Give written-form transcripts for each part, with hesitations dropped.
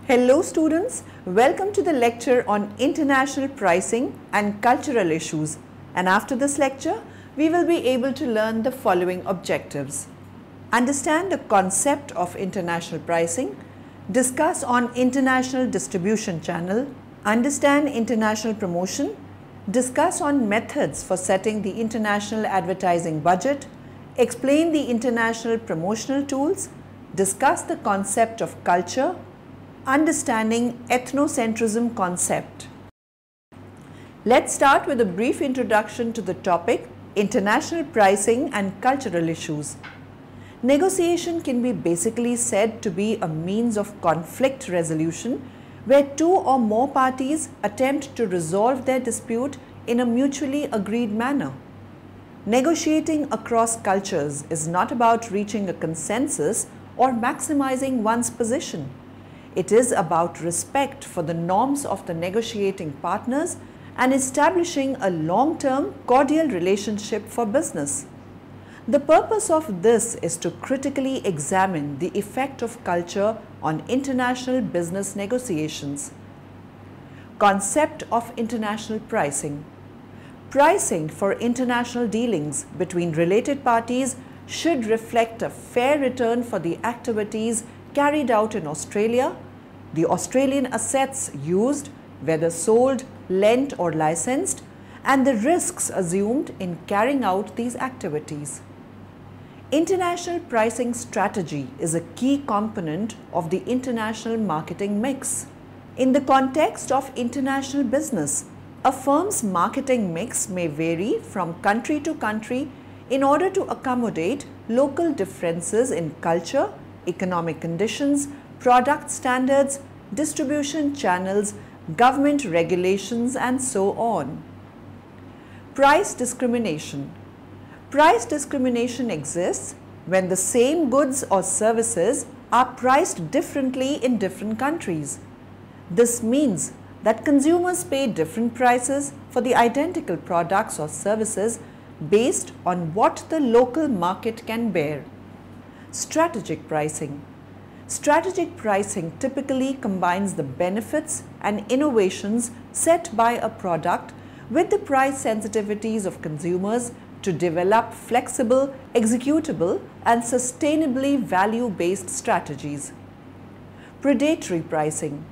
Hello students, welcome to the lecture on international pricing and cultural issues, and after this lecture we will be able to learn the following objectives. Understand the concept of international pricing, discuss on international distribution channel, understand international promotion, discuss on methods for setting the international advertising budget, explain the international promotional tools, discuss the concept of culture, understanding ethnocentrism concept. Let's start with a brief introduction to the topic international pricing and cultural issues. Negotiation can be basically said to be a means of conflict resolution where two or more parties attempt to resolve their dispute in a mutually agreed manner. Negotiating across cultures is not about reaching a consensus or maximizing one's position. It is about respect for the norms of the negotiating partners and establishing a long-term cordial relationship for business. The purpose of this is to critically examine the effect of culture on international business negotiations. Concept of international pricing. Pricing for international dealings between related parties should reflect a fair return for the activities carried out in Australia, the Australian assets used, whether sold, lent or licensed, and the risks assumed in carrying out these activities. International pricing strategy is a key component of the international marketing mix. In the context of international business, a firm's marketing mix may vary from country to country in order to accommodate local differences in culture, economic conditions, product standards, distribution channels, government regulations, and so on. Price discrimination. Price discrimination exists when the same goods or services are priced differently in different countries. This means that consumers pay different prices for the identical products or services based on what the local market can bear. Strategic pricing. Strategic pricing typically combines the benefits and innovations set by a product with the price sensitivities of consumers to develop flexible, executable, and sustainably value-based strategies. Predatory pricing.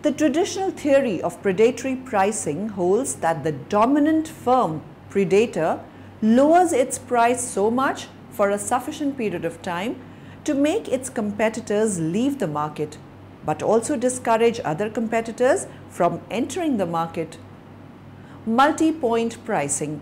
The traditional theory of predatory pricing holds that the dominant firm, predator, lowers its price so much for a sufficient period of time to make its competitors leave the market, but also discourage other competitors from entering the market. Multi-point pricing.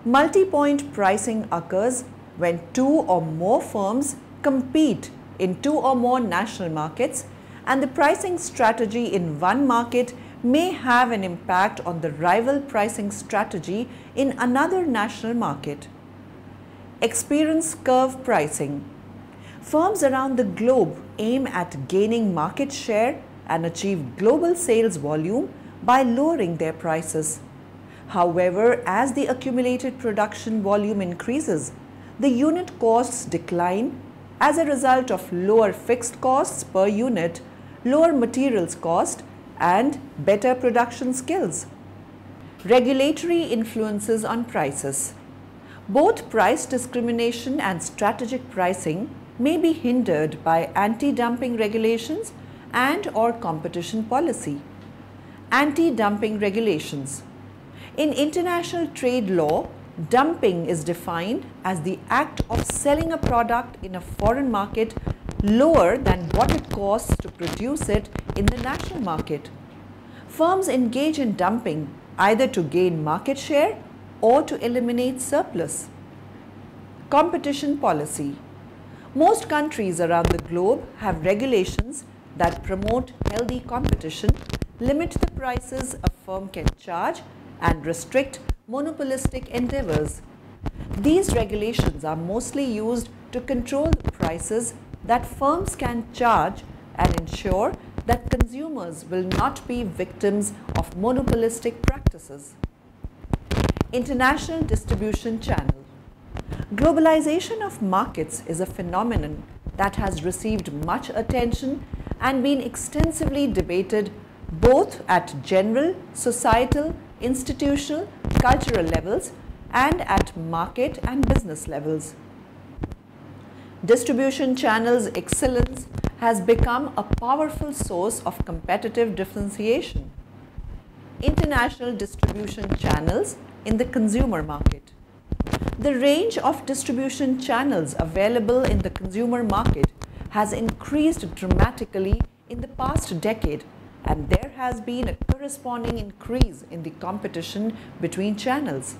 Multi-point pricing occurs when two or more firms compete in two or more national markets, and the pricing strategy in one market may have an impact on the rival pricing strategy in another national market. Experience curve pricing. Firms around the globe aim at gaining market share and achieve global sales volume by lowering their prices. However, as the accumulated production volume increases, the unit costs decline as a result of lower fixed costs per unit, lower materials cost, and better production skills. Regulatory influences on prices. Both price discrimination and strategic pricing may be hindered by anti-dumping regulations and/or competition policy. Anti-dumping regulations. In international trade law, dumping is defined as the act of selling a product in a foreign market lower than what it costs to produce it in the national market. Firms engage in dumping either to gain market share or to eliminate surplus. Competition policy. Most countries around the globe have regulations that promote healthy competition, limit the prices a firm can charge, and restrict monopolistic endeavors. These regulations are mostly used to control the prices that firms can charge and ensure that consumers will not be victims of monopolistic practices. International distribution channel. Globalization of markets is a phenomenon that has received much attention and been extensively debated both at general, societal, institutional, cultural levels and at market and business levels. Distribution channels' excellence has become a powerful source of competitive differentiation. International distribution channels in the consumer market. The range of distribution channels available in the consumer market has increased dramatically in the past decade, and there has been a corresponding increase in the competition between channels.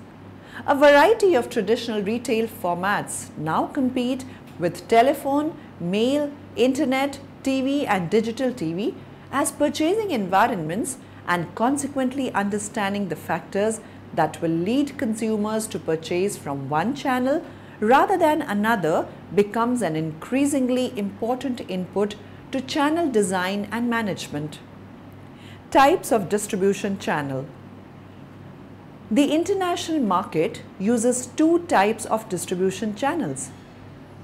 A variety of traditional retail formats now compete with telephone, mail, internet, TV and digital TV as purchasing environments, and consequently understanding the factors that will lead consumers to purchase from one channel rather than another becomes an increasingly important input to channel design and management. Types of distribution channel. The international market uses two types of distribution channels.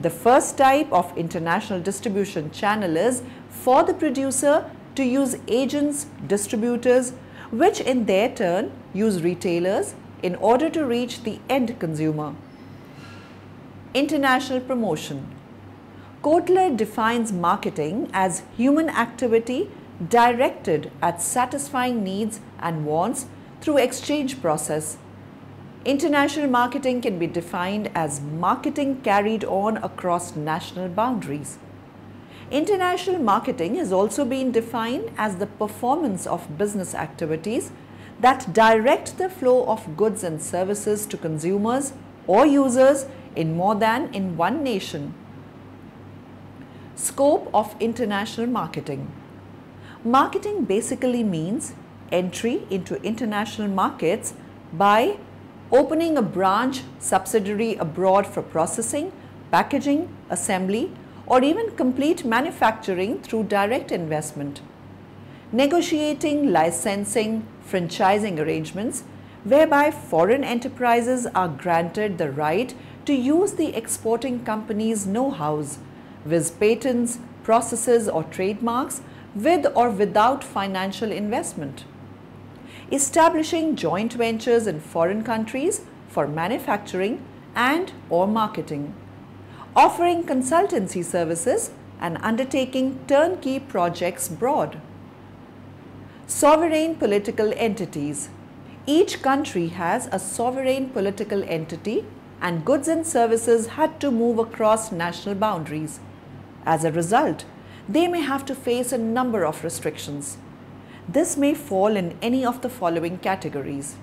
The first type of international distribution channel is for the producer to use agents, distributors, which in their turn use retailers in order to reach the end consumer. International promotion. Kotler defines marketing as human activity directed at satisfying needs and wants through exchange process. International marketing can be defined as marketing carried on across national boundaries. International marketing has also been defined as the performance of business activities that direct the flow of goods and services to consumers or users in more than in one nation. Scope of international marketing. Marketing basically means entry into international markets by opening a branch subsidiary abroad for processing, packaging, assembly, or even complete manufacturing through direct investment. Negotiating, licensing, franchising arrangements whereby foreign enterprises are granted the right to use the exporting company's know-hows, viz. Patents, processes or trademarks with or without financial investment. Establishing joint ventures in foreign countries for manufacturing and or marketing. Offering consultancy services and undertaking turnkey projects abroad. Sovereign political entities. Each country has a sovereign political entity and goods and services had to move across national boundaries. As a result, they may have to face a number of restrictions. This may fall in any of the following categories: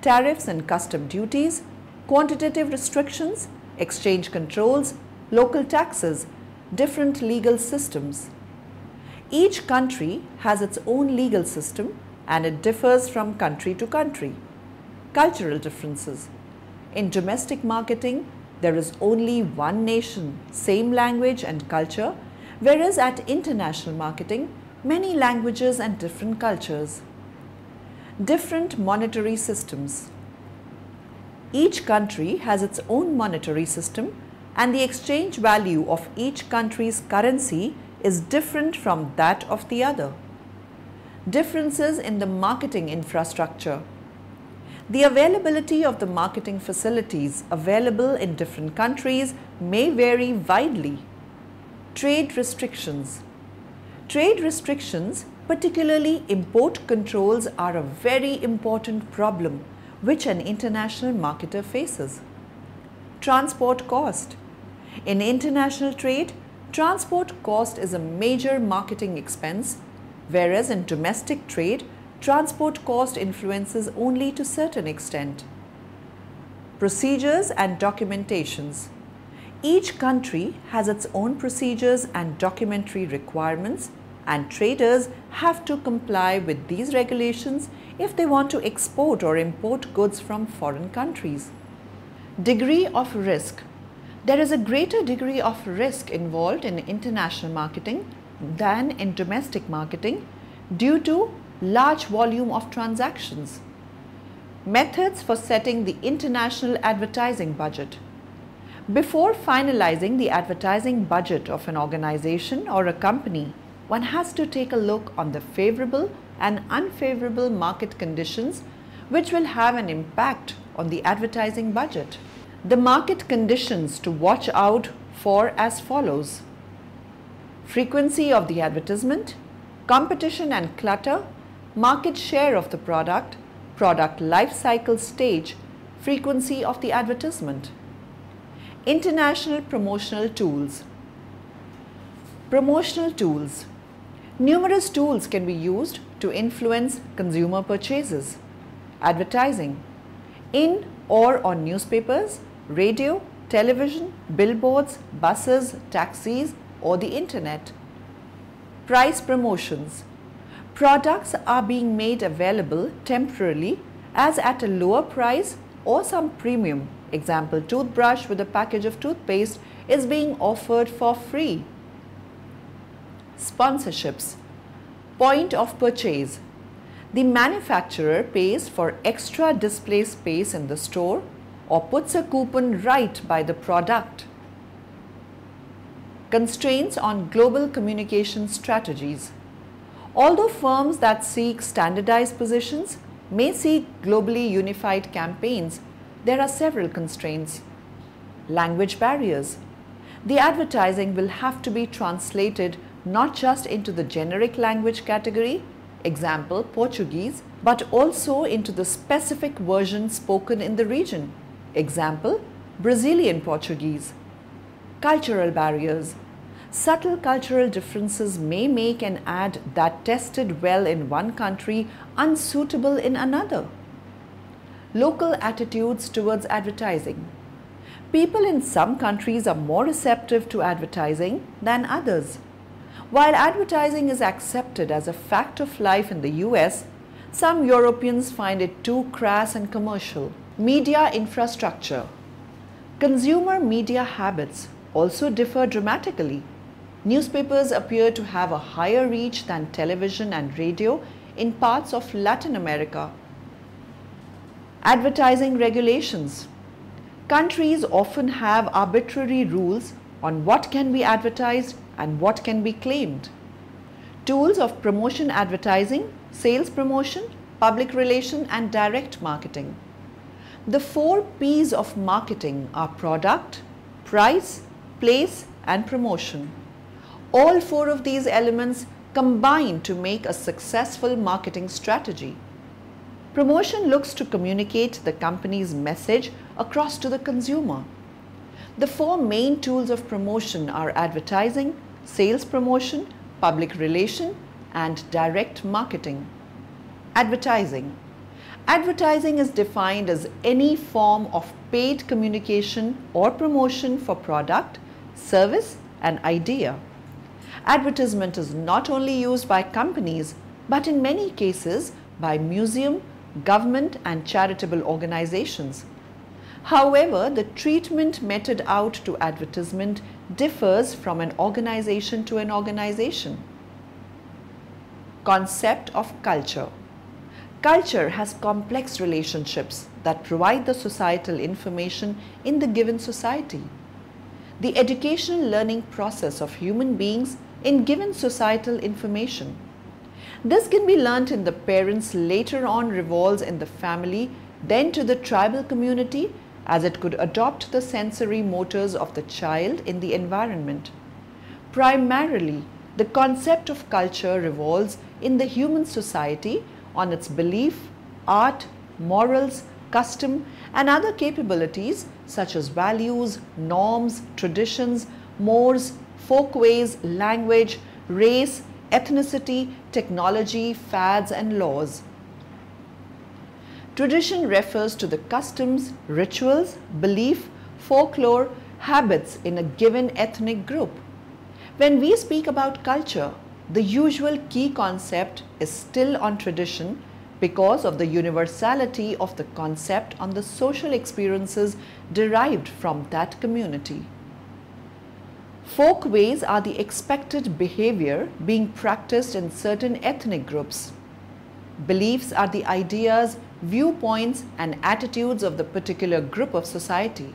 tariffs and custom duties, quantitative restrictions, exchange controls, local taxes, different legal systems. Each country has its own legal system and it differs from country to country. Cultural differences. In domestic marketing, there is only one nation, same language and culture, whereas at international marketing, many languages and different cultures. Different monetary systems. Each country has its own monetary system and the exchange value of each country's currency is different from that of the other. Differences in the marketing infrastructure. The availability of the marketing facilities available in different countries may vary widely. Trade restrictions. Trade restrictions, particularly import controls, are a very important problem which an international marketer faces. Transport cost. In international trade, transport cost is a major marketing expense, whereas in domestic trade, transport cost influences only to a certain extent. Procedures and documentations. Each country has its own procedures and documentary requirements, and traders have to comply with these regulations if they want to export or import goods from foreign countries. Degree of risk. There is a greater degree of risk involved in international marketing than in domestic marketing due to large volume of transactions. Methods for setting the international advertising budget. Before finalizing the advertising budget of an organization or a company, one has to take a look on the favorable and unfavorable market conditions which will have an impact on the advertising budget. The market conditions to watch out for as follows: frequency of the advertisement, competition and clutter, market share of the product, product life cycle stage, frequency of the advertisement. International promotional tools. Promotional tools. Numerous tools can be used to influence consumer purchases. Advertising. In or on newspapers, radio, television, billboards, buses, taxis, or the internet. Price promotions. Products are being made available temporarily as at a lower price or some premium. Example, toothbrush with a package of toothpaste is being offered for free. Sponsorships. Point of purchase. The manufacturer pays for extra display space in the store or puts a coupon right by the product. Constraints on global communication strategies. Although firms that seek standardized positions may seek globally unified campaigns, there are several constraints. Language barriers. The advertising will have to be translated not just into the generic language category, example Portuguese, but also into the specific version spoken in the region, example Brazilian Portuguese. Cultural barriers. Subtle cultural differences may make an ad that tested well in one country unsuitable in another. Local attitudes towards advertising. People in some countries are more receptive to advertising than others. While advertising is accepted as a fact of life in the US, some Europeans find it too crass and commercial. Media infrastructure. Consumer media habits also differ dramatically. Newspapers appear to have a higher reach than television and radio in parts of Latin America. Advertising regulations. Countries often have arbitrary rules on what can be advertised and what can be claimed. Tools of promotion advertising, sales promotion, public relation and direct marketing. The 4 P's of marketing are product, price, place and promotion. All 4 of these elements combine to make a successful marketing strategy. Promotion looks to communicate the company's message across to the consumer. The 4 main tools of promotion are advertising, sales promotion, public relation and direct marketing. Advertising. Advertising is defined as any form of paid communication or promotion for product, service and idea. Advertisement is not only used by companies but in many cases by museum, government and charitable organizations. However, the treatment meted out to advertisement differs from an organization to an organization. Concept of culture. Culture has complex relationships that provide the societal information in the given society. The educational learning process of human beings in given societal information. This can be learnt in the parents, later on revolves in the family, then to the tribal community as it could adopt the sensory motors of the child in the environment. Primarily, the concept of culture revolves in the human society on its belief, art, morals, custom and other capabilities such as values, norms, traditions, mores, folkways, language, race, ethnicity, technology, fads and laws. Tradition refers to the customs, rituals, belief, folklore, habits in a given ethnic group. When we speak about culture, the usual key concept is still on tradition because of the universality of the concept on the social experiences derived from that community. Folkways are the expected behavior being practiced in certain ethnic groups. Beliefs are the ideas, viewpoints and attitudes of the particular group of society.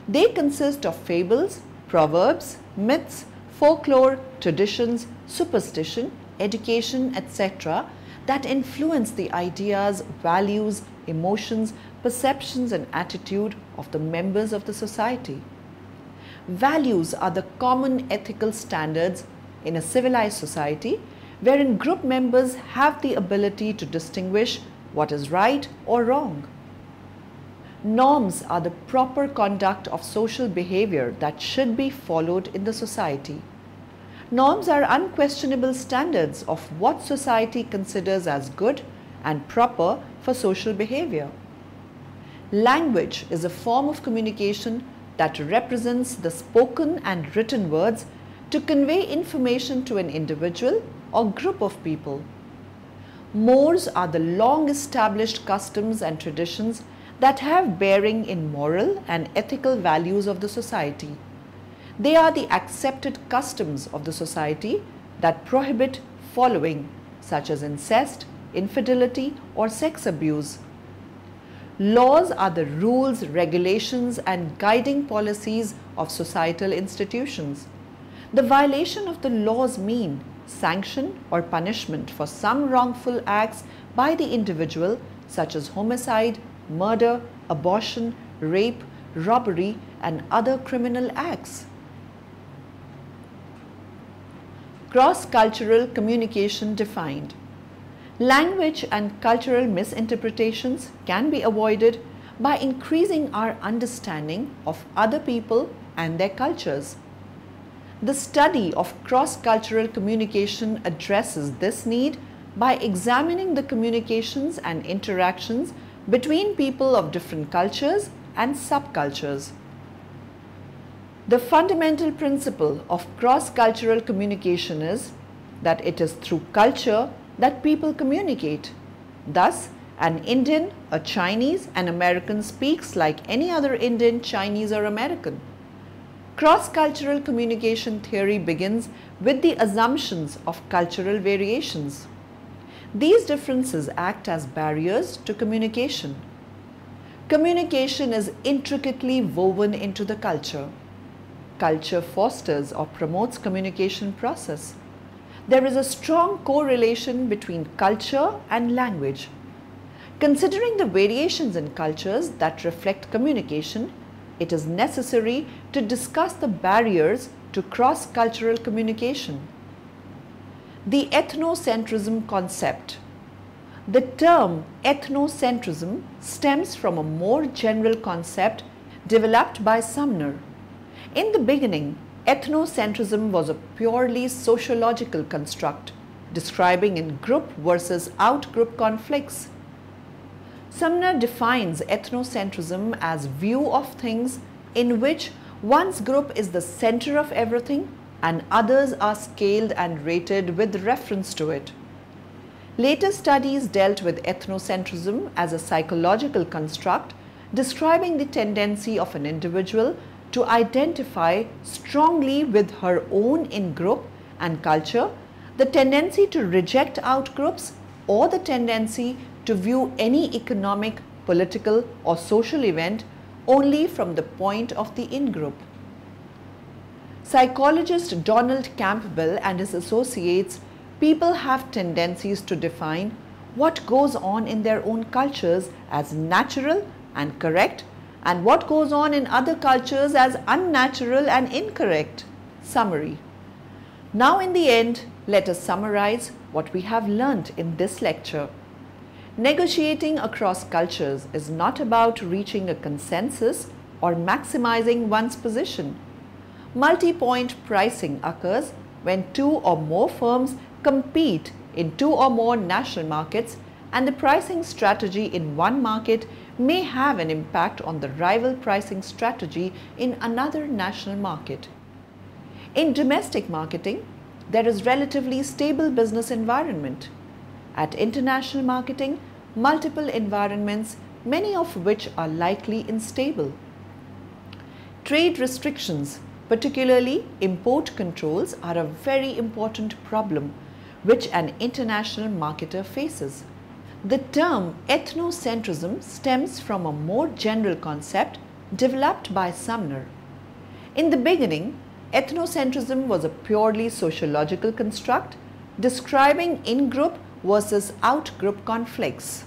They consist of fables, proverbs, myths, folklore, traditions, superstition, education, etc. that influence the ideas, values, emotions, perceptions and attitude of the members of the society. Values are the common ethical standards in a civilized society wherein group members have the ability to distinguish what is right or wrong. Norms are the proper conduct of social behavior that should be followed in the society. Norms are unquestionable standards of what society considers as good and proper for social behavior. Language is a form of communication that represents the spoken and written words to convey information to an individual or group of people. Mores are the long-established customs and traditions that have bearing in moral and ethical values of the society. They are the accepted customs of the society that prohibit following, such as incest, infidelity, or sex abuse. Laws are the rules, regulations, and guiding policies of societal institutions. The violation of the laws mean sanction or punishment for some wrongful acts by the individual, such as homicide, murder, abortion, rape, robbery, and other criminal acts. Cross-cultural communication defined. Language and cultural misinterpretations can be avoided by increasing our understanding of other people and their cultures. The study of cross-cultural communication addresses this need by examining the communications and interactions between people of different cultures and subcultures. The fundamental principle of cross-cultural communication is that it is through culture that people communicate. Thus, an Indian, a Chinese, an American speaks like any other Indian, Chinese, or American. Cross-cultural communication theory begins with the assumptions of cultural variations. These differences act as barriers to communication. Communication is intricately woven into the culture. Culture fosters or promotes communication process. There is a strong correlation between culture and language. Considering the variations in cultures that reflect communication, it is necessary to discuss the barriers to cross-cultural communication. The ethnocentrism concept. The term ethnocentrism stems from a more general concept developed by Sumner. In the beginning, ethnocentrism was a purely sociological construct, describing in-group versus out-group conflicts. Sumner defines ethnocentrism as view of things in which one's group is the center of everything and others are scaled and rated with reference to it. Later studies dealt with ethnocentrism as a psychological construct, describing the tendency of an individual to identify strongly with her own in-group and culture, the tendency to reject out-groups, or the tendency to view any economic, political, or social event only from the point of the in-group. Psychologist Donald Campbell and his associates, people have tendencies to define what goes on in their own cultures as natural and correct, and what goes on in other cultures as unnatural and incorrect. Summary. Now in the end, let us summarize what we have learnt in this lecture. Negotiating across cultures is not about reaching a consensus or maximizing one's position. Multi-point pricing occurs when two or more firms compete in two or more national markets, and the pricing strategy in one market may have an impact on the rival pricing strategy in another national market. In domestic marketing, there is relatively stable business environment. At international marketing, multiple environments, many of which are likely unstable. Trade restrictions, particularly import controls, are a very important problem which an international marketer faces. The term ethnocentrism stems from a more general concept developed by Sumner. In the beginning, ethnocentrism was a purely sociological construct describing in-group versus out-group conflicts.